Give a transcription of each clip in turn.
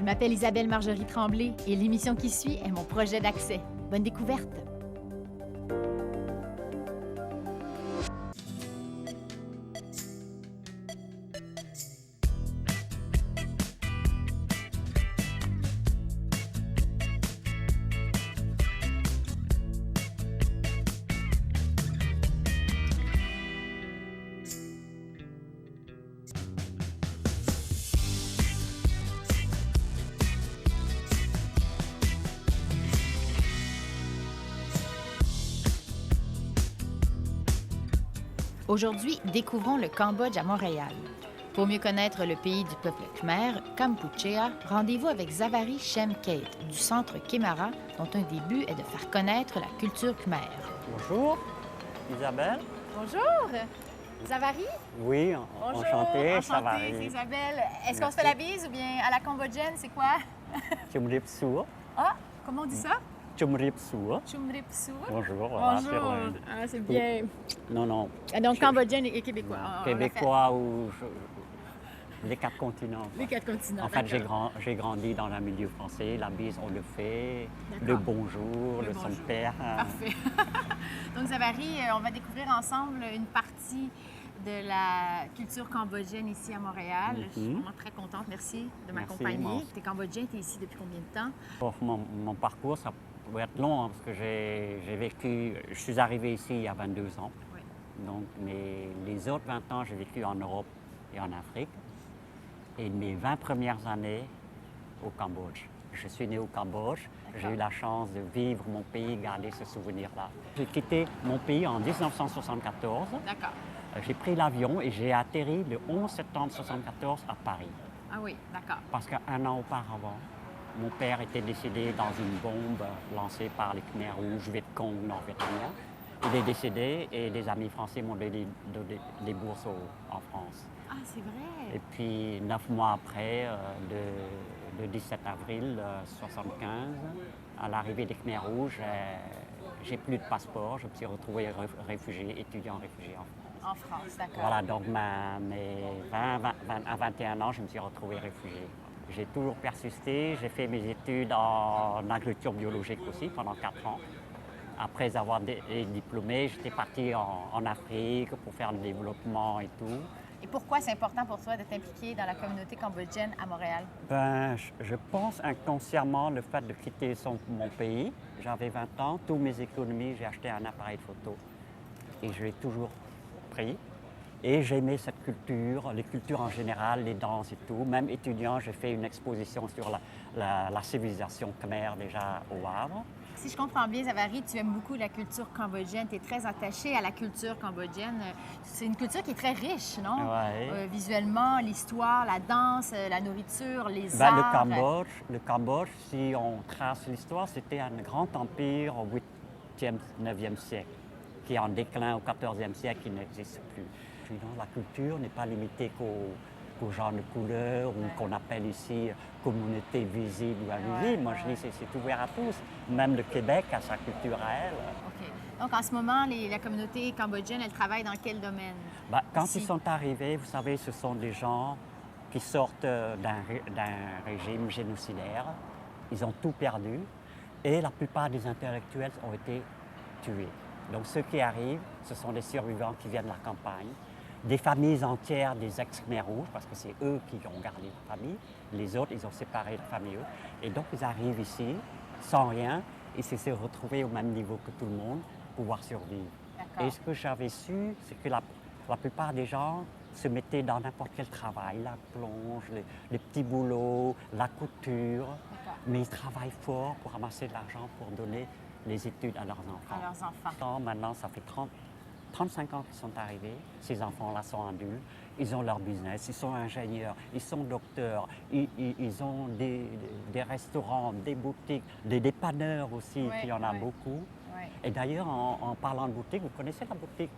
m'appelle Isabelle Marjorie Tremblay et l'émission qui suit est mon projet d'accès. Bonne découverte! Aujourd'hui, découvrons le Cambodge à Montréal. Pour mieux connaître le pays du peuple khmer, Kampuchea, rendez-vous avec Zavary Shem-Kate du centre Kemara, dont un des buts est de faire connaître la culture khmer. Bonjour, Isabelle. Bonjour! Zavary? Oui, Bonjour, enchanté, c'est Zavary. Isabelle. Est-ce qu'on Merci. se fait la bise ou bien à la cambodgienne, c'est quoi? Chumrip Sour. Ah, comment on dit ça? Chumrip Sour. Chumrip Sour. Bonjour. voilà, Bonjour. sur le- Ah, c'est bien. Non, non. Ah, donc, Je- cambodgienne et québécois. On l'a fait. Québécois ou les quatre continents. quoi. Les quatre continents. En fait, d'accord. j'ai grandi dans un milieu français. La bise, on le fait. D'accord. Le bonjour, le bonjour. son père. Parfait. Donc, Zavary, on va découvrir ensemble une partie de la culture cambodgienne ici à Montréal. Je suis vraiment très contente. Merci de Merci, m'accompagner. moi. Tu es cambodgien, tu es ici depuis combien de temps? Pour mon parcours, ça pourrait être long hein, parce que je suis arrivé ici il y a 22 ans. Oui. Donc, les autres 20 ans, j'ai vécu en Europe et en Afrique. Et mes 20 premières années au Cambodge. Je suis né au Cambodge. J'ai eu la chance de vivre mon pays, garder ce souvenir-là. J'ai quitté mon pays en 1974. D'accord. J'ai pris l'avion et j'ai atterri le 11 septembre 1974 à Paris. Ah oui, d'accord. Parce qu'un an auparavant, mon père était décédé dans une bombe lancée par les Khmers rouges Viet-Cong nord-vietnamiens. Il est décédé et des amis français m'ont donné des bourses en France. Ah, c'est vrai. Et puis, 9 mois après, le 17 avril 1975, à l'arrivée des Khmers rouges, j'ai plus de passeport. Je me suis retrouvé réfugié, étudiant réfugié en France. En France, d'accord. Voilà, donc mes 20 à 21 ans, je me suis retrouvé réfugié. J'ai toujours persisté. J'ai fait mes études en agriculture biologique aussi pendant 4 ans. Après avoir été diplômé, j'étais parti en Afrique pour faire le développement et tout. Et pourquoi c'est important pour toi de t'impliquer dans la communauté cambodgienne à Montréal? Ben, je pense inconsciemment le fait de quitter mon pays. J'avais 20 ans, toutes mes économies, j'ai acheté un appareil de photo et je l'ai toujours pris. Et j'aimais cette culture, les cultures en général, les danses et tout. Même étudiant, j'ai fait une exposition sur la civilisation khmer déjà au Havre. Si je comprends bien, Zavary, tu aimes beaucoup la culture cambodgienne. Tu es très attaché à la culture cambodgienne. C'est une culture qui est très riche, non? Ouais. Visuellement, l'histoire, la danse, la nourriture, les Ben, arts. le Cambodge, si on trace l'histoire, c'était un grand empire au 8e, 9e siècle, qui est en déclin au 14e siècle, qui n'existe plus. Sinon, la culture n'est pas limitée qu'aux gens de couleur ou qu'on appelle ici communauté visible ou invisible. Moi, je dis que c'est ouvert à tous. Même le Québec a sa culture à elle. OK. Donc, en ce moment, la communauté cambodgienne, elle travaille dans quel domaine? Ben, quand Ici. ils sont arrivés, vous savez, ce sont des gens qui sortent d'un régime génocidaire. Ils ont tout perdu et la plupart des intellectuels ont été tués. Donc ceux qui arrivent, ce sont des survivants qui viennent de la campagne, des familles entières des ex-Khmers rouges, parce que c'est eux qui ont gardé la famille. Les autres, ils ont séparé la famille. Et donc ils arrivent ici sans rien et se retrouver au même niveau que tout le monde, pouvoir survivre. D'accord. Et ce que j'avais su, c'est que la plupart des gens se mettaient dans n'importe quel travail, la plonge, les petits boulots, la couture, mais ils travaillent fort pour amasser de l'argent pour donner les études à leurs enfants. À leurs enfants. Maintenant, ça fait 35 ans qu'ils sont arrivés. Ces enfants-là sont adultes. Ils ont leur business. Ils sont ingénieurs. Ils sont docteurs. Ils ont des restaurants, des boutiques, des dépanneurs aussi, Ouais, il y en a ouais. beaucoup. Ouais. Et d'ailleurs, en parlant de boutique, vous connaissez la boutique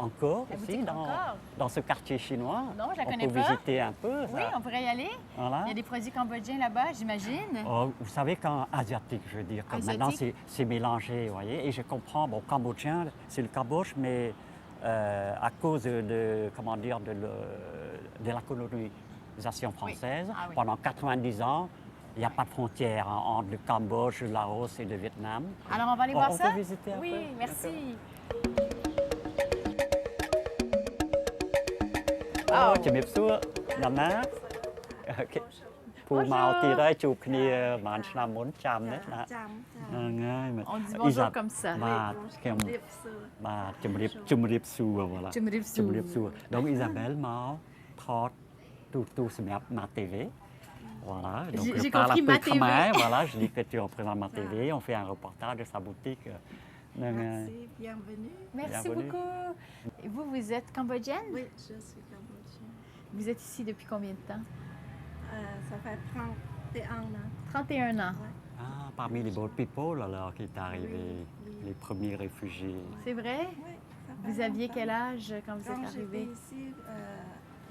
Encore La aussi, boutique Encore? dans ce quartier chinois? Non, je la connais On peut pas. visiter un peu. Oui, Ça. on pourrait y aller. Voilà. Il y a des produits cambodgiens là-bas, j'imagine. Oh, vous savez, quand asiatique, je veux dire, comme maintenant Asiatique. c'est mélangé, vous voyez, et je comprends, bon, cambodgien, c'est le Cambodge, mais à cause comment dire, de la colonisation française. Ah oui. Pendant 90 ans, il n'y a pas de frontière entre le Cambodge, le Laos et le Vietnam. Alors, on va aller voir On ça? peut visiter un peu? Oui, merci. Oh,ជំរាបសួរដំណាអូខេពូមកទៀតហើយជួបគ្នាប្រហែលឆ្នាំមុនចាំណាហ្នឹងហើយ On dit bonjour comme ça. បាទខ្ញុំបាទជំរាបសួរ voilà ជំរាបសួរ ជំរាបសួរ donc Isabelle មកថតទូសម្រាប់ Ma TV voilà donc J'ai je parle un compris peu Ma TV. khmer voilà je dis que tu représentes Ma TV on fait un reportage de sa boutiqueហ្នឹងហើយ Merci, bienvenue. Merci Bienvenue. beaucoup. Et vous, vous êtes cambodgienne? Oui, je suis cambodgienne. Vous êtes ici depuis combien de temps? Ça fait 31 ans. 31 ans. Ah, parmi les boat people alors qui est arrivé, Oui. les premiers réfugiés. C'est vrai? Oui, ça fait Vous aviez longtemps. quel âge quand vous Quand êtes arrivé? j'étais ici,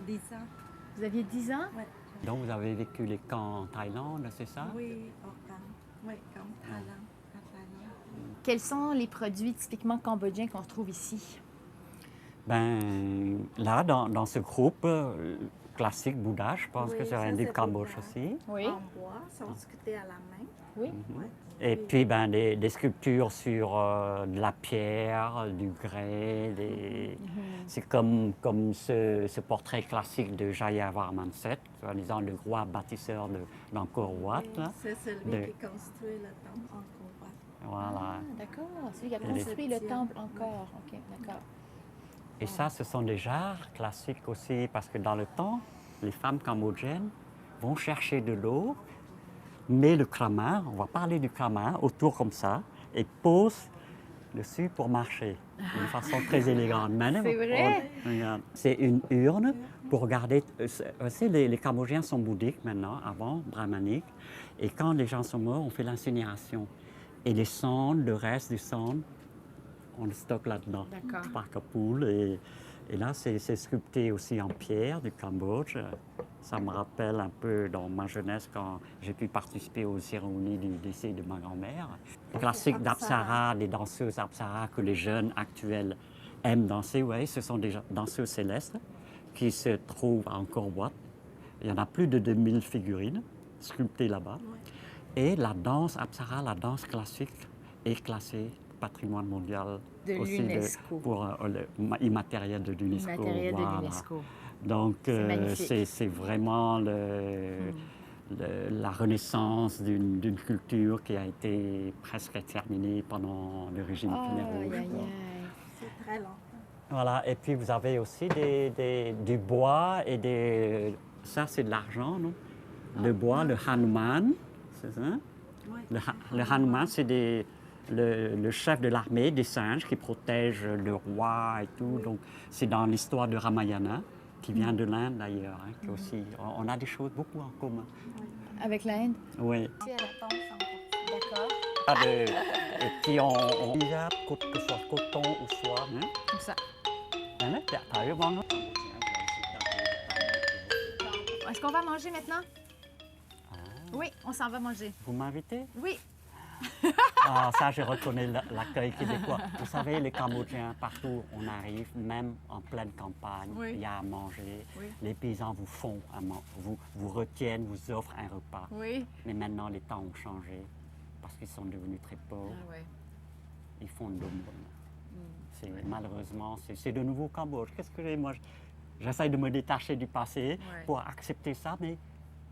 10 ans. Vous aviez 10 ans? Ouais. Donc vous avez vécu les camps en Thaïlande, c'est ça? Oui, au camp. Oui, comme Thaïlande. À Thaïlande. Quels sont les produits typiquement cambodgiens qu'on retrouve ici? Ben là, dans ce groupe classique Bouddha, je pense Oui, que c'est ça, un du c'est Cambodge Bouddha. aussi. Oui. En bois, sont sculptés à la main. Oui. Ouais. Et puis ben, des sculptures sur de la pierre, du grès. C'est comme ce portrait classique de Jayavarman VII, soi-disant le roi bâtisseur d'Angkor Wat. Et là. c'est celui De- qui construit le temple en combat. Voilà. Ah, d'accord. Celui qui a Et les- construit le temple encore. OK, d'accord. Et ça, ce sont des jarres classiques aussi, parce que dans le temps, les femmes cambodgiennes vont chercher de l'eau, mais le crama, on va parler du crama, autour comme ça, et posent dessus pour marcher, d'une façon très élégante. Maintenant, C'est vrai? regarde, c'est une urne pour garder... les Cambodgiens sont bouddhiques maintenant, avant, brahmaniques, et quand les gens sont morts, on fait l'incinération. Et les cendres, le reste du cendres, on le stocke là-dedans. D'accord. Par Kapoul. Et là, c'est sculpté aussi en pierre du Cambodge. Ça me rappelle un peu dans ma jeunesse quand j'ai pu participer aux cérémonies du décès de ma grand-mère. Classique d'Apsara, des danseuses Apsara que les jeunes actuels aiment danser. Oui, ce sont des danseuses célestes qui se trouvent à Angkor Wat. Il y en a plus de 2000 figurines sculptées là-bas. Et la danse Apsara, la danse classique, est classée patrimoine mondial De aussi l'UNESCO. pour immatériel de l'UNESCO. Immatériel de voilà. l'UNESCO. Donc magnifique. c'est vraiment la renaissance d'une culture qui a été presque exterminée pendant le régime Khmer Aïe, Rouge. aïe, quoi. aïe. C'est très longtemps. Voilà, et puis vous avez aussi du bois et des... Ça, c'est de l'argent, non? Le bois, le Hanuman, c'est ça? Oui. Le Hanuman, c'est le chef de l'armée des singes qui protège le roi et tout. Donc, c'est dans l'histoire de Ramayana, qui vient de l'Inde d'ailleurs. Hein, qui aussi, on a des choses beaucoup en commun. Avec l'Inde? Oui. C'est à la tombe sans D'accord. Et puis, on hijab, que ce soit coton ou soie. Hein? Comme ça. Hein, t'as vu, bon, non? Est-ce qu'on va manger maintenant? Oui, on s'en va manger. Vous m'invitez? Oui. Ah, ça, je reconnais l'accueil québécois. Vous savez, les Cambodgiens, partout où on arrive, même en pleine campagne, Oui. il y a à manger. Oui. Les paysans vous font, vous retiennent, vous offrent un repas. Oui. Mais maintenant, les temps ont changé parce qu'ils sont devenus très pauvres. Ah ouais. Ils font de l'aumône. Malheureusement, c'est de nouveau Cambodge. Qu'est-ce que j'ai? Moi, j'essaie de me détacher du passé Ouais. pour accepter ça, mais...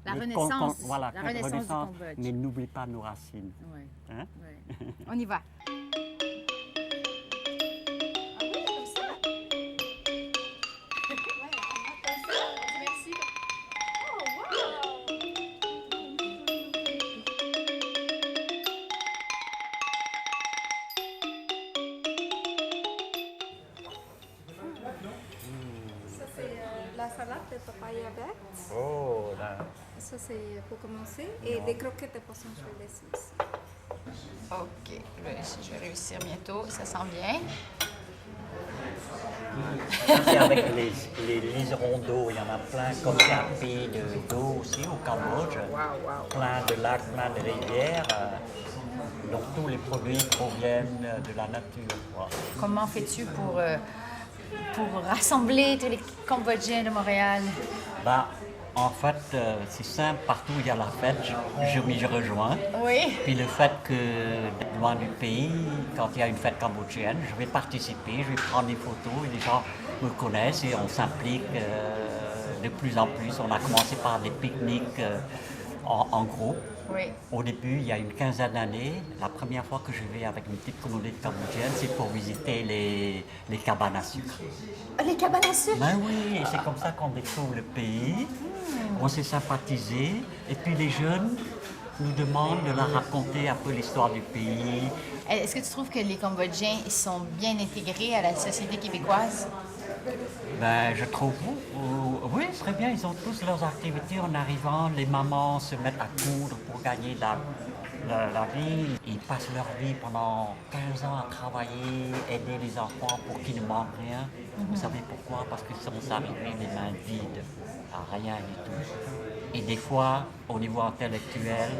La mais renaissance. voilà, La renaissance du Cambodge. mais n'oublie pas nos racines. Oui. Hein? Oui. On y va. Ah oui, comme ça. Merci. Oh, wow. Ça, c'est la salade de papaya verte. Oh, là. Ça, c'est pour commencer. Et des croquettes de poisson gelé aussi. OK. Je vais réussir bientôt. Ça s'en vient. C'est avec les liserons d'eau, il y en a plein comme Capi d'eau aussi au Cambodge. Plein de lacs, plein de rivières. Donc tous les produits proviennent de la nature. Quoi. Comment fais-tu pour rassembler tous les Cambodgiens de Montréal? Bah, En fait, c'est simple, partout où il y a la fête, je rejoins. Oui. Puis le fait que d'être loin du pays, quand il y a une fête cambodgienne, je vais participer, je vais prendre des photos et les gens me connaissent et on s'implique de plus en plus. On a commencé par des pique-niques en groupe. Oui. Au début, il y a une quinzaine d'années, la première fois que je vais avec une petite communauté cambodgienne, c'est pour visiter les cabanes à sucre. Ah, les cabanes à sucre? Ben oui, et c'est comme ça qu'on découvre le pays. On s'est sympathisé. Et puis les jeunes nous demandent de leur raconter un peu l'histoire du pays. Est-ce que tu trouves que les Cambodgiens ils sont bien intégrés à la société québécoise? Ben, je trouve, oui, très bien. Ils ont tous leurs activités en arrivant. Les mamans se mettent à coudre pour gagner la vie. Ils passent leur vie pendant 15 ans à travailler, aider les enfants pour qu'ils ne manquent rien. Vous savez pourquoi? Parce qu'ils sont arrivés les mains vides, à rien du tout. Et des fois, au niveau intellectuel,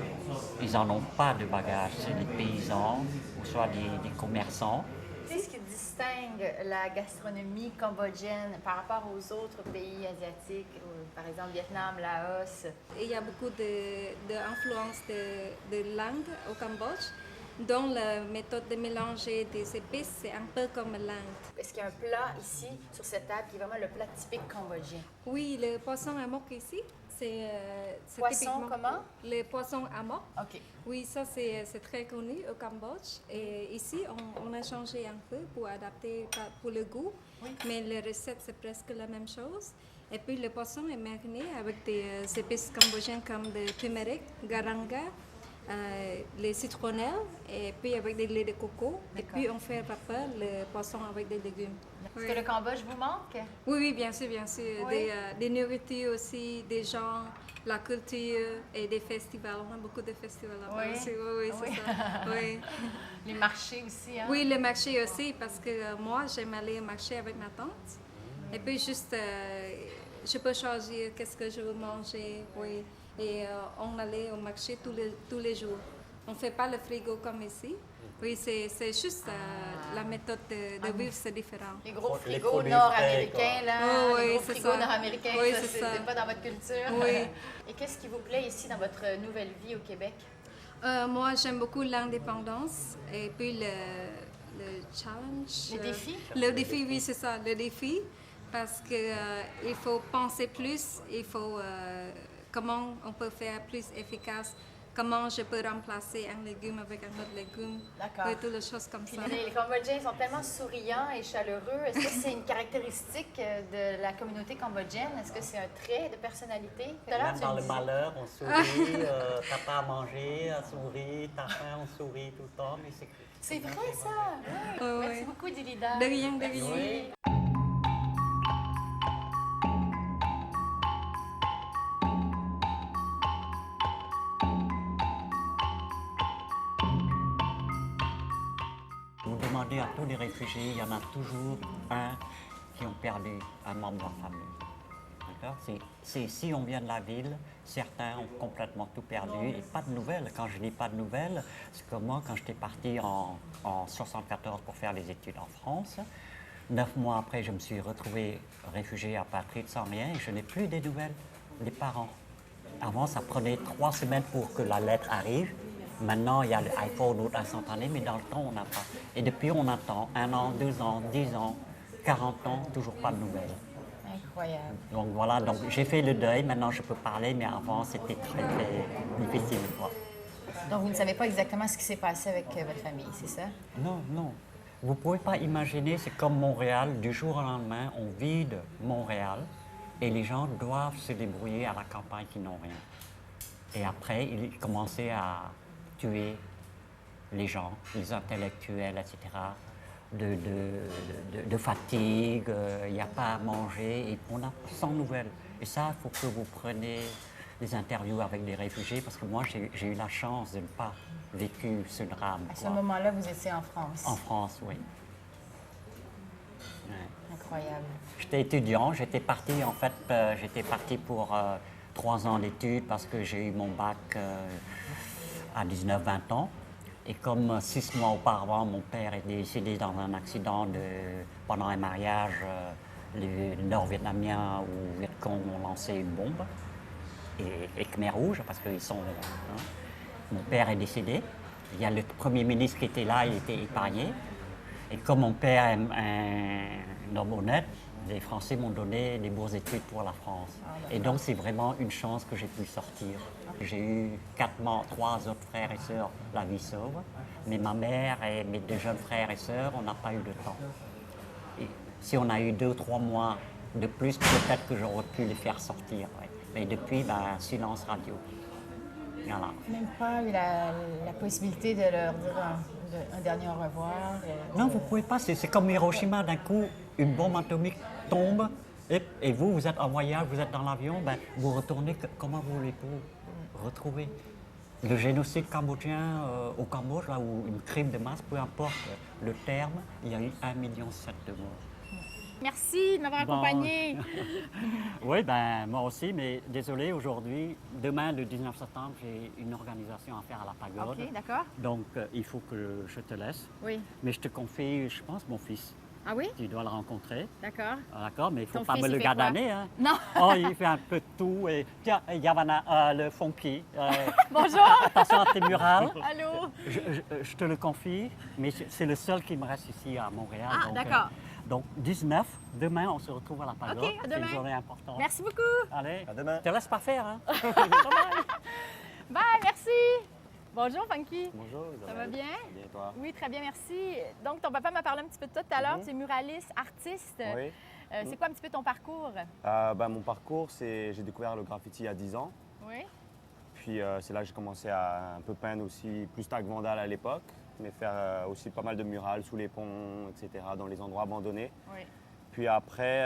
ils n'en ont pas de bagages. C'est des paysans, ou soit des commerçants. Qu'est-ce qui distingue la gastronomie cambodgienne par rapport aux autres pays asiatiques, par exemple Vietnam, Laos? Il y a beaucoup d'influences de langue au Cambodge, dont la méthode de mélanger des épices, c'est un peu comme l'Inde. Est-ce qu'il y a un plat ici, sur cette table, qui est vraiment le plat typique cambodgien? Oui, le poisson amok ici, c'est Poisson typiquement- comment? Le poisson amok. OK. Oui, ça c'est très connu au Cambodge. Et ici, on a changé un peu pour adapter pour le goût, mais les recettes c'est presque la même chose. Et puis le poisson est mariné avec des épices cambodgiennes comme le turmeric, garanga, les citronnelles, et puis avec des laits de coco. Et puis on fait vapeur le poisson avec des légumes. Est-ce que le Cambodge vous manque? Oui, oui, bien sûr, bien sûr. Oui. Des nourritures aussi, des gens, la culture et des festivals. On a beaucoup de festivals là-bas Oui. aussi. Oui, oui, c'est Oui. ça. Oui. Les marchés aussi, hein? Oui, le marché aussi, parce que moi, j'aime aller au marché avec ma tante. Et puis juste, je peux choisir qu'est-ce que je veux manger. Oui. Et on allait au marché tous les jours. On ne fait pas le frigo comme ici. Oui, c'est juste la méthode de vivre, c'est différent. Les gros Les frigos produits nord-américains, frais, là, Oh, les oui, gros c'est frigos ça. nord-américains, Oui, ça, c'est ça. c'est pas dans votre culture. Oui. Et qu'est-ce qui vous plaît ici dans votre nouvelle vie au Québec? Moi, j'aime beaucoup l'indépendance et puis le challenge. Les défis? Le défi, oui, c'est ça, le défi. Parce qu'il faut penser plus, il faut comment on peut faire plus efficace, comment je peux remplacer un légume avec un autre légume. D'accord. Oui, toutes les choses comme ça. Les Cambodgiens sont tellement souriants et chaleureux. Est-ce que c'est une caractéristique de la communauté cambodgienne? Est-ce que c'est un trait de personnalité? Tout à l'heure, Même tu dans me le disais- malheur, on sourit, t'as pas à manger, on sourit, t'as faim, on sourit tout le temps. Mais C'est vrai, ça! Oui. Oui, Merci oui. beaucoup, Dilida. De rien, de Merci. rien. Oui. Vous demandez à tous les réfugiés, il y en a toujours un qui ont perdu un membre de la famille. D'accord? Si on vient de la ville, certains ont complètement tout perdu et pas de nouvelles. Quand je dis pas de nouvelles, c'est comme moi, quand j'étais parti en 74 pour faire les études en France, 9 mois après, je me suis retrouvé réfugié apatride sans rien et je n'ai plus des nouvelles des parents. Avant, ça prenait 3 semaines pour que la lettre arrive. Maintenant, il y a l'iPhone ou instantané, mais dans le temps, on n'a pas. Et depuis, on attend 1 an, 2 ans, 10 ans, 40 ans, toujours pas de nouvelles. Incroyable. Donc voilà, donc j'ai fait le deuil, maintenant je peux parler, mais avant c'était très difficile. Quoi. Donc, vous ne savez pas exactement ce qui s'est passé avec votre famille, c'est ça? Non, non. Vous ne pouvez pas imaginer, c'est comme Montréal, du jour au lendemain, on vide Montréal et les gens doivent se débrouiller à la campagne qui n'ont rien. Et après, ils commençaient à tuer les gens, les intellectuels, etc. De fatigue, il n'y a pas à manger, et on a sans nouvelles. Et ça, il faut que vous preniez des interviews avec des réfugiés, parce que moi, j'ai eu la chance de ne pas vécu ce drame. À ce quoi. moment-là, vous étiez en France. En France, oui. Ouais. Incroyable. J'étais étudiant, j'étais parti pour 3 ans d'études parce que j'ai eu mon bac à 19-20 ans. Et comme 6 mois auparavant, mon père est décédé dans un accident pendant un mariage, les Nord-Vietnamiens ou Vietcong ont lancé une bombe. et Khmer rouge, parce qu'ils sont... hein. Mon père est décédé. Il y a le Premier ministre qui était là, il était épargné. Et comme mon père est un homme honnête, les Français m'ont donné des bourses d'études pour la France. Et donc, c'est vraiment une chance que j'ai pu sortir. J'ai eu 3 autres frères et sœurs, la vie sauve. Mais ma mère et mes 2 jeunes frères et sœurs, on n'a pas eu de temps. Et si on a eu 2 ou 3 mois de plus, peut-être que j'aurais pu les faire sortir. Ouais. Mais depuis, silence radio. Voilà. Même pas eu la possibilité de leur dire un dernier au revoir. Non, vous ne pouvez pas. C'est comme Hiroshima, d'un coup, une bombe atomique tombe et vous êtes en voyage, vous êtes dans l'avion, vous retournez, comment voulez-vous retrouver le génocide cambodgien au Cambodge, là où une crime de masse, peu importe le terme, il y a eu 1,7 million de morts. Merci de m'avoir accompagné. Oui, moi aussi, mais désolé, aujourd'hui, demain, le 19 septembre, j'ai une organisation à faire à la pagode. OK, d'accord. Donc, il faut que je te laisse. Oui. Mais je te confie, je pense, mon fils. Ah oui? Tu dois le rencontrer. D'accord. D'accord, mais il ne faut Ton pas fils, me il le fait quoi? gardaner. Hein? Non. Oh, il fait un peu de tout. Et... Tiens, Yavana, le funky. Bonjour. Attention à tes murales. Allô? Je te le confie, mais c'est le seul qui me reste ici à Montréal. Ah, d'accord. Donc, 19, demain, on se retrouve à la pagode. OK, à C'est demain. une journée importante. Merci beaucoup. Allez, À demain. te laisse pas faire. Hein? Bye, merci. Bonjour, Funky. Bonjour, Ça va bien? Bien, toi? Oui, très bien, merci. Donc, ton papa m'a parlé un petit peu de toi tout à l'heure. Tu es muraliste, artiste. Oui. C'est quoi un petit peu ton parcours? Mon parcours, j'ai découvert le graffiti il y a 10 ans. Oui. Puis c'est là que j'ai commencé à un peu peindre aussi, plus tag vandal à l'époque, mais faire aussi pas mal de murales sous les ponts, etc., dans les endroits abandonnés. Oui. Puis après,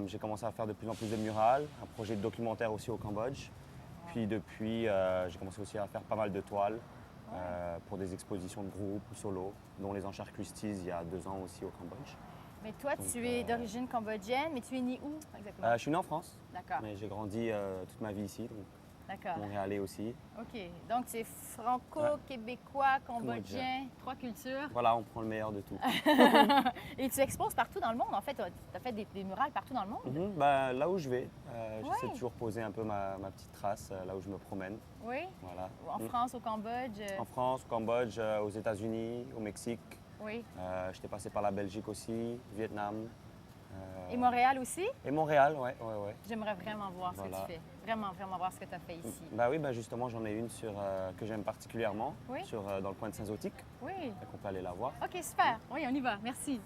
j'ai commencé à faire de plus en plus de murales, un projet de documentaire aussi au Cambodge. Puis depuis, j'ai commencé aussi à faire pas mal de toiles pour des expositions de groupe ou solo, dont les Enchères Christie's il y a 2 ans aussi au Cambodge. Mais toi, Donc, tu es d'origine cambodgienne, mais tu es né où exactement? Je suis né en France, D'accord, mais j'ai grandi toute ma vie ici, donc d'accord. Montréalais aussi. OK. Donc, tu es franco-québécois, cambodgien, 3 cultures. Voilà, on prend le meilleur de tout. Et tu exposes partout dans le monde. En fait, tu as fait des murales partout dans le monde. Mhm, là où je vais, j'essaie de toujours poser un peu ma petite trace là où je me promène. Oui. Voilà. En France, au Cambodge. En France, au Cambodge, aux États-Unis, au Mexique. Oui. J'étais passé par la Belgique aussi, Vietnam. Et Montréal aussi? Et Montréal, ouais. J'aimerais vraiment voir ce que Voilà. tu fais. Vraiment voir ce que tu as fait ici. Bah oui, justement, j'en ai une que j'aime particulièrement, Oui. dans le coin de Saint-Zotique, Oui. donc on peut aller la voir. OK, super. Oui, on y va. Merci.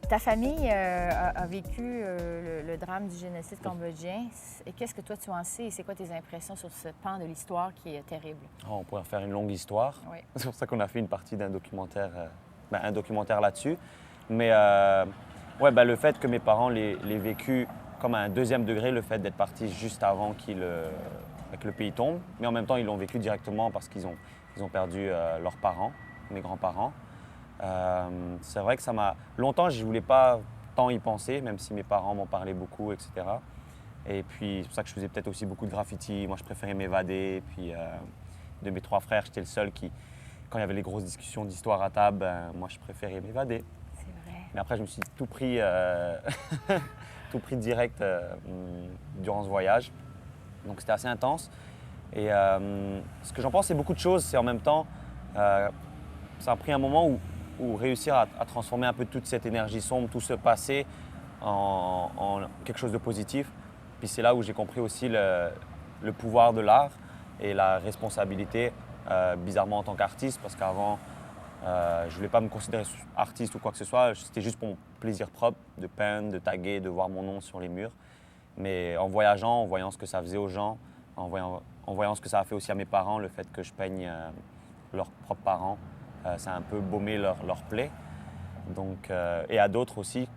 Ta famille a vécu le drame du génocide cambodgien. Et qu'est-ce que toi tu en sais et c'est quoi tes impressions sur ce pan de l'histoire qui est terrible? On pourrait faire une longue histoire. Oui. C'est pour ça qu'on a fait une partie d'un documentaire, un documentaire là-dessus. Mais le fait que mes parents l'aient vécu comme à un 2e degré, le fait d'être partis juste avant que le pays tombe. Mais en même temps, ils l'ont vécu directement parce qu'ils ont perdu leurs parents, mes grands-parents. C'est vrai que ça m'a... Longtemps, je ne voulais pas tant y penser, même si mes parents m'en parlaient beaucoup, etc. Et puis, c'est pour ça que je faisais peut-être aussi beaucoup de graffiti. Moi, je préférais m'évader. Puis, de mes 3 frères, j'étais le seul qui, quand il y avait les grosses discussions d'histoire à table, moi, je préférais m'évader. C'est vrai. Mais après, je me suis tout pris, tout pris direct durant ce voyage. Donc, c'était assez intense. Et ce que j'en pense, c'est beaucoup de choses. C'est en même temps, ça a pris un moment où réussir à transformer un peu toute cette énergie sombre, tout ce passé en quelque chose de positif. Puis c'est là où j'ai compris aussi le pouvoir de l'art et la responsabilité, bizarrement en tant qu'artiste, parce qu'avant, je ne voulais pas me considérer artiste ou quoi que ce soit. C'était juste pour mon plaisir propre de peindre, de taguer, de voir mon nom sur les murs. Mais en voyageant, en voyant ce que ça faisait aux gens, en voyant ce que ça a fait aussi à mes parents, le fait que je peigne leurs propres parents, ça a un peu baumé leur plaie. Donc, et à d'autres aussi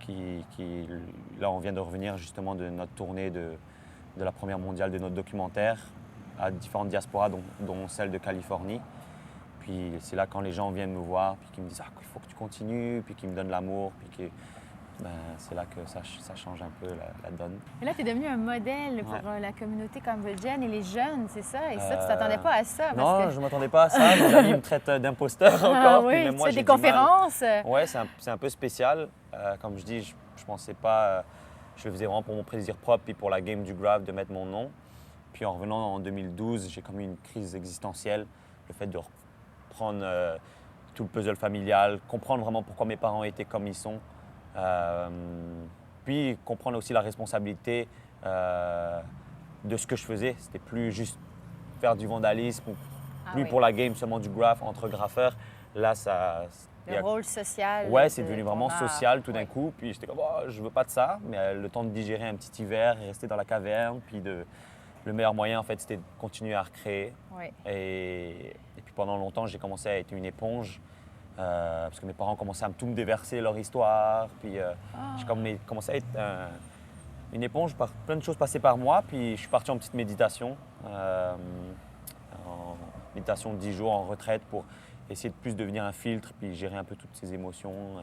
là on vient de revenir justement de notre tournée de la première mondiale de notre documentaire à différentes diasporas dont celle de Californie. Puis c'est là quand les gens viennent me voir puis qu'ils me disent il faut que tu continues, puis qu'ils me donnent l'amour, puis ben, c'est là que ça change un peu la donne. Et là, tu es devenu un modèle pour la communauté cambodgienne et les jeunes, c'est ça? Et ça, tu t'attendais pas à ça? Non, je ne m'attendais pas à ça. Mes amis me traitent d'imposteur encore. Ah oui, puis même moi, tu fais j'ai des du mal. conférences? Ouais, c'est un peu spécial. Comme je dis, je pensais pas. Je le faisais vraiment pour mon plaisir propre puis pour la game du graph de mettre mon nom. Puis en revenant en 2012, j'ai comme eu une crise existentielle. Le fait de reprendre tout le puzzle familial, comprendre vraiment pourquoi mes parents étaient comme ils sont. Puis comprendre aussi la responsabilité de ce que je faisais. C'était plus juste faire du vandalisme, plus pour la game seulement du graph entre graffeurs. Là, ça... Le rôle social. Ouais, c'est devenu vraiment ton art. social tout d'un coup. Puis j'étais comme, oh, je veux pas de ça. Mais le temps de digérer un petit hiver et rester dans la caverne. Puis le meilleur moyen, en fait, c'était de continuer à recréer. Oui. Et puis pendant longtemps, j'ai commencé à être une éponge. Parce que mes parents commençaient à tout me déverser leur histoire. Puis j'ai commencé à être une éponge. Plein de choses passaient par moi. Puis je suis parti en petite méditation. En méditation de 10 jours en retraite pour essayer de plus devenir un filtre, puis gérer un peu toutes ces émotions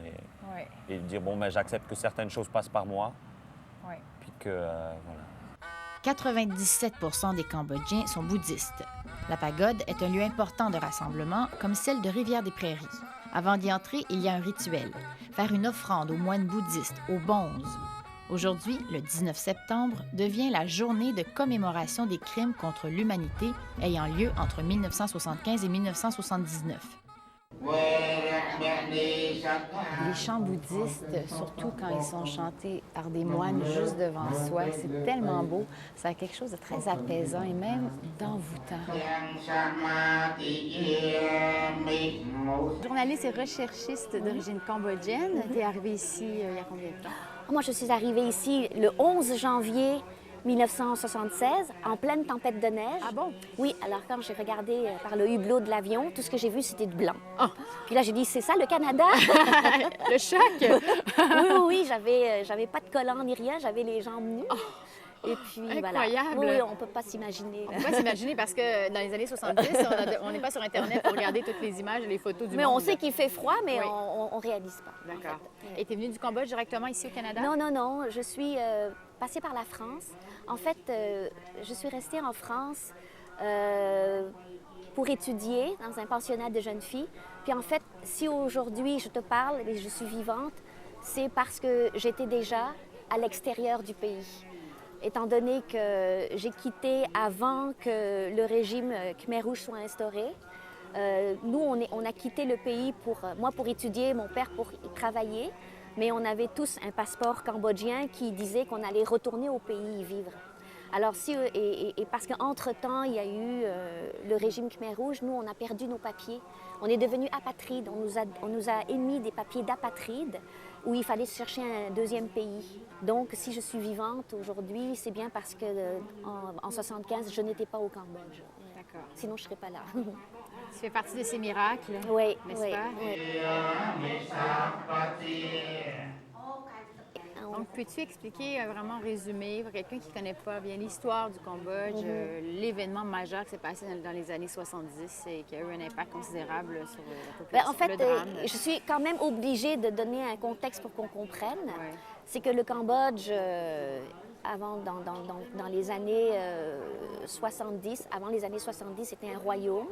et dire, bon, ben, j'accepte que certaines choses passent par moi, puis que, voilà. 97 % des Cambodgiens sont bouddhistes. La pagode est un lieu important de rassemblement, comme celle de Rivière-des-Prairies. Avant d'y entrer, il y a un rituel, faire une offrande aux moines bouddhistes, aux bonzes. Aujourd'hui, le 19 septembre, devient la journée de commémoration des crimes contre l'humanité ayant lieu entre 1975 et 1979. Les chants bouddhistes, surtout quand ils sont chantés par des moines juste devant soi, c'est tellement beau. Ça a quelque chose de très apaisant et même d'envoûtant. Journaliste et recherchiste d'origine cambodgienne, tu es arrivée ici il y a combien de temps? Moi, je suis arrivée ici le 11 janvier 1976, en pleine tempête de neige. Ah bon? Oui, alors quand j'ai regardé par le hublot de l'avion, tout ce que j'ai vu, c'était du blanc. Oh. Puis là, j'ai dit, c'est ça le Canada? Le choc! Oui, j'avais pas de collant ni rien, j'avais les jambes nues. Oh. Et puis, incroyable! Voilà. Oui, on ne peut pas s'imaginer. On peut pas s'imaginer parce que dans les années 70, on n'est pas sur Internet pour regarder toutes les images et les photos du monde. Mais on sait qu'il fait froid, mais on ne réalise pas. D'accord. En fait. Et tu es venue du Cambodge directement ici au Canada? Non. Je suis passée par la France. En fait, je suis restée en France pour étudier dans un pensionnat de jeunes filles. Puis en fait, si aujourd'hui je te parle et je suis vivante, c'est parce que j'étais déjà à l'extérieur du pays. Étant donné que j'ai quitté avant que le régime Khmer Rouge soit instauré, nous, on a quitté le pays, moi pour étudier, mon père pour y travailler, mais on avait tous un passeport cambodgien qui disait qu'on allait retourner au pays y vivre. Alors, parce qu'entre-temps, il y a eu le régime Khmer Rouge, nous, on a perdu nos papiers. On est devenus apatrides. On nous a émis des papiers d'apatrides où il fallait chercher un deuxième pays. Donc, si je suis vivante aujourd'hui, c'est bien parce que en 75, je n'étais pas au Cambodge. D'accord. Sinon, je ne serais pas là. Tu fais partie de ces miracles, n'est-ce pas? Oui. Donc, peux-tu expliquer, vraiment résumer, pour quelqu'un qui ne connaît pas bien l'histoire du Cambodge, l'événement majeur qui s'est passé dans les années 70 et qui a eu un impact considérable sur la population, en fait, le drame? Je suis quand même obligée de donner un contexte pour qu'on comprenne. Ouais. C'est que le Cambodge, dans les années 70, avant les années 70, c'était un royaume.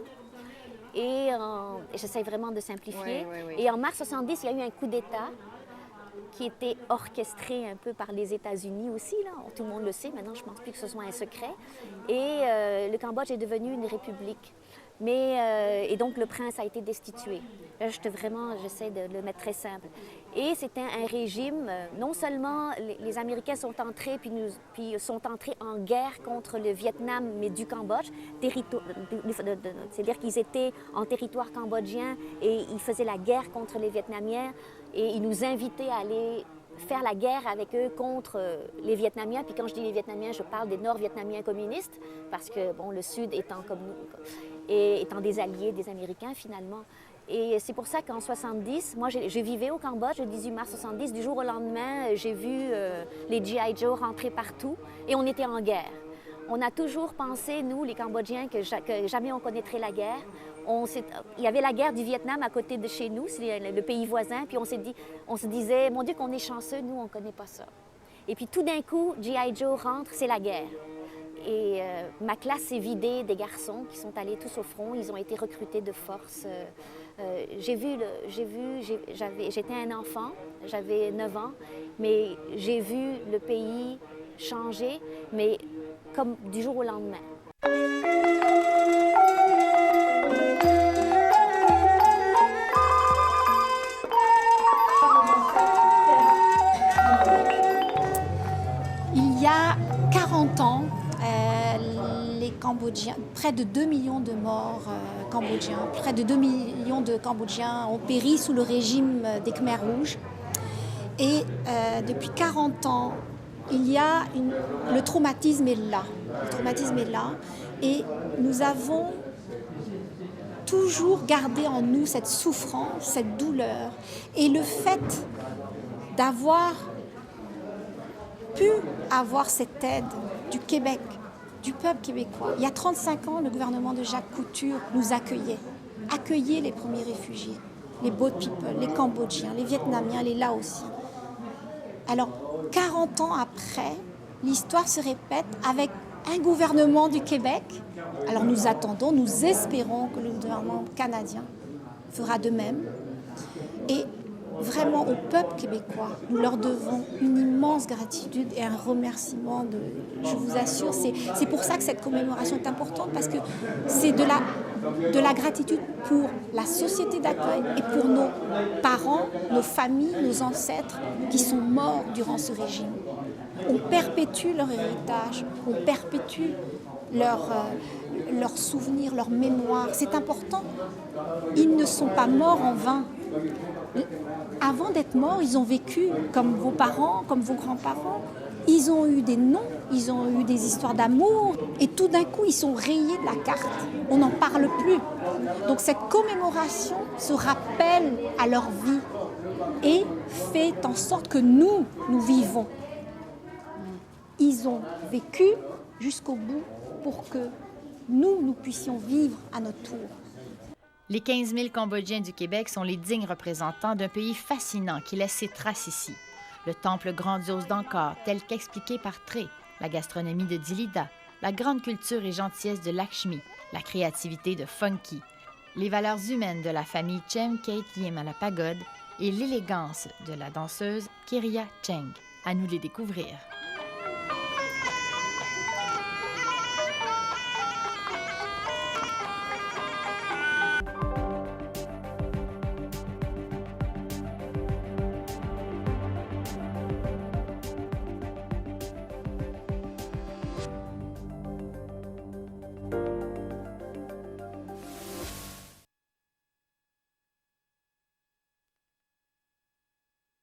Et j'essaie vraiment de simplifier. Oui. Et en mars 70, il y a eu un coup d'État qui était orchestré un peu par les États-Unis aussi. Là. Tout le monde le sait, maintenant je ne pense plus que ce soit un secret. Et le Cambodge est devenu une république. Et donc le prince a été destitué. Là, j'essaie de le mettre très simple. Et c'était un régime, non seulement les Américains sont entrés, puis sont entrés en guerre contre le Vietnam, mais du Cambodge. C'est-à-dire qu'ils étaient en territoire cambodgien et ils faisaient la guerre contre les Vietnamiens. Et ils nous invitaient à aller faire la guerre avec eux contre les Vietnamiens. Puis quand je dis les Vietnamiens, je parle des Nord-Vietnamiens communistes, parce que bon, le Sud étant comme nous, et étant des alliés des Américains finalement. Et c'est pour ça qu'en 70, moi je vivais au Cambodge le 18 mars 70. Du jour au lendemain, j'ai vu les G.I. Joe rentrer partout et on était en guerre. On a toujours pensé, nous, les Cambodgiens, que jamais on connaîtrait la guerre. Il y avait la guerre du Vietnam à côté de chez nous, c'est le pays voisin, puis on se disait, mon Dieu qu'on est chanceux, nous on ne connaît pas ça. Et puis tout d'un coup, G.I. Joe rentre, c'est la guerre. Et ma classe s'est vidée des garçons qui sont allés tous au front, ils ont été recrutés de force. J'étais un enfant, j'avais 9 ans, mais j'ai vu le pays changer, mais comme du jour au lendemain. Il y a 40 ans, les Cambodgiens, près de 2 millions de morts cambodgiens, près de 2 millions de Cambodgiens ont péri sous le régime des Khmers rouges. Et depuis 40 ans, le traumatisme est là. Le traumatisme est là. Et nous avons toujours gardé en nous cette souffrance, cette douleur. Et le fait d'avoir pu avoir cette aide du Québec, du peuple québécois. Il y a 35 ans, le gouvernement de Jacques Couture nous accueillait les premiers réfugiés, les Boat People, les Cambodgiens, les Vietnamiens, les Laotiens. Alors, 40 ans après, l'histoire se répète avec un gouvernement du Québec. Alors nous attendons, nous espérons que le gouvernement canadien fera de même. Et vraiment au peuple québécois, nous leur devons une immense gratitude et un remerciement. Je vous assure, c'est pour ça que cette commémoration est importante, parce que c'est de la gratitude pour la société d'accueil et pour nos parents, nos familles, nos ancêtres qui sont morts durant ce régime. On perpétue leur héritage, on perpétue leurs souvenirs, leur mémoire. C'est important. Ils ne sont pas morts en vain. Avant d'être morts, ils ont vécu comme vos parents, comme vos grands-parents. Ils ont eu des noms, ils ont eu des histoires d'amour. Et tout d'un coup, ils sont rayés de la carte. On n'en parle plus. Donc cette commémoration se rappelle à leur vie et fait en sorte que nous vivons. Ils ont vécu jusqu'au bout pour que nous puissions vivre à notre tour. Les 15 000 Cambodgiens du Québec sont les dignes représentants d'un pays fascinant qui laisse ses traces ici. Le temple grandiose d'Angkor, tel qu'expliqué par Tré, la gastronomie de Dilida, la grande culture et gentillesse de Lakshmi, la créativité de Funky, les valeurs humaines de la famille Chem Kate Yim à la pagode et l'élégance de la danseuse Kiria Cheng. À nous de les découvrir.